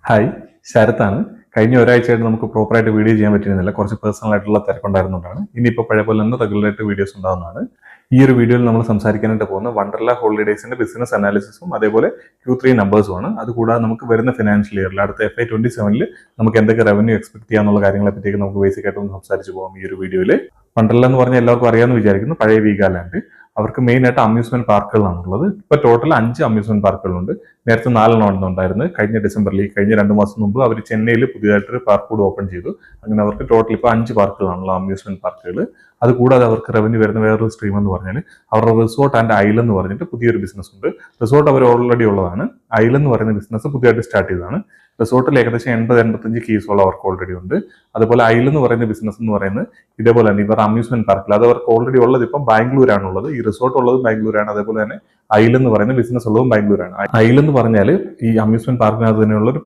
Hi, ശരത്താണ്. കഴിഞ്ഞ ഒരാഴ്ചയായിട്ട് നമുക്ക് പ്രോപ്പറായിട്ട് വീഡിയോ ചെയ്യാൻ പറ്റുന്നില്ല. കുറച്ച് പേഴ്സണൽ ആയിട്ടുള്ള തിരക്കുണ്ടായിരുന്നതുകൊണ്ടാണ്. ഇനിയിപ്പോൾ പഴയ പോലെ തന്നെ റെഗുലറായിട്ട് വീഡിയോസ് ഉണ്ടാകുന്നതാണ്. ഈ ഒരു വീഡിയോയിൽ നമ്മൾ സംസാരിക്കാനായിട്ട് പോകുന്ന വണ്ടർല ഹോളിഡേയ്സിന്റെ ബിസിനസ് അനാലിസിസും അതേപോലെ Q3 നമ്പേഴ്സുമാണ്. അതുകൂടാതെ നമുക്ക് വരുന്ന ഫിനാൻഷ്യൽ ഇയറിൽ അടുത്ത FY27 നമുക്ക് എന്തൊക്കെ റവന്യൂ എക്സ്പെക്ട് ചെയ്യാന്നുള്ള കാര്യങ്ങളെ പറ്റിയൊക്കെ നമുക്ക് ബേസിക് ആയിട്ടൊന്ന് സംസാരിച്ച് പോകാം ഈ ഒരു വീഡിയോയിൽ. വണ്ടർല എന്ന് പറഞ്ഞാൽ എല്ലാവർക്കും അറിയാമെന്ന് വിചാരിക്കുന്നു, പഴയ വീഗാലാൻഡ്. അവർക്ക് മെയിൻ ആയിട്ട് അമ്യൂസ്മെന്റ് പാർക്കുകളാണുള്ളത്. ഇപ്പൊ ടോട്ടൽ 5 അമ്യൂസ്മെന്റ് പാർക്കുകളുണ്ട്. നേരത്തെ 4 ഉണ്ടായിരുന്നത്. കഴിഞ്ഞ ഡിസംബറിൽ, കഴിഞ്ഞ 2 മാസം മുമ്പ് അവർ ചെന്നൈയിൽ പുതിയതായിട്ടൊരു പാർക്ക് കൂടി ഓപ്പൺ ചെയ്തു. അങ്ങനെ അവർക്ക് ടോട്ടൽ ഇപ്പോൾ 5 പാർക്കുകളാണല്ലോ, അമ്യൂസ്മെന്റ് പാർക്കുകൾ. അതുകൂടാതെ അവർക്ക് റവന്യൂ വരുന്ന വേറൊരു സ്ട്രീം എന്ന് പറഞ്ഞാൽ അവരുടെ റിസോർട്ട് ആൻഡ് ഐലൻഡ് എന്ന് പറഞ്ഞിട്ട് പുതിയൊരു ബിസിനസ് ഉണ്ട്. റിസോർട്ട് അവർ ഓൾറെഡി ഉള്ളതാണ്. ഐലൻഡ് എന്ന് പറയുന്ന ബിസിനസ് പുതിയതായിട്ട് സ്റ്റാർട്ട് ചെയ്തതാണ്. റിസോർട്ടിൽ ഏകദേശം 80-85 കീസോളം അവർക്ക് ഓൾറെഡി ഉണ്ട്. അതുപോലെ ഐലൻഡ് എന്ന് പറയുന്ന ബിസിനസ് എന്ന് പറയുന്നത് ഇതേപോലെ തന്നെ ഇവർ അമ്യൂസ്മെന്റ് പാർക്കിൽ, അത് അവർക്ക് ഓൾറെഡി ഉള്ളത് ഇപ്പം ബാംഗ്ലൂരാണുള്ളത്. ഈ റിസോർട്ട് ഉള്ളത് ബാംഗ്ലൂരാണ്. അതേപോലെ തന്നെ ഐലൻഡ് എന്ന് പറയുന്ന ബിസിനസ് ഉള്ളതും ബാംഗ്ലൂരാണ്. ഐലൻഡ് എന്ന് പറഞ്ഞാൽ ഈ അമ്യൂസ്മെന്റ് പാർക്കിനകത്ത് തന്നെയുള്ള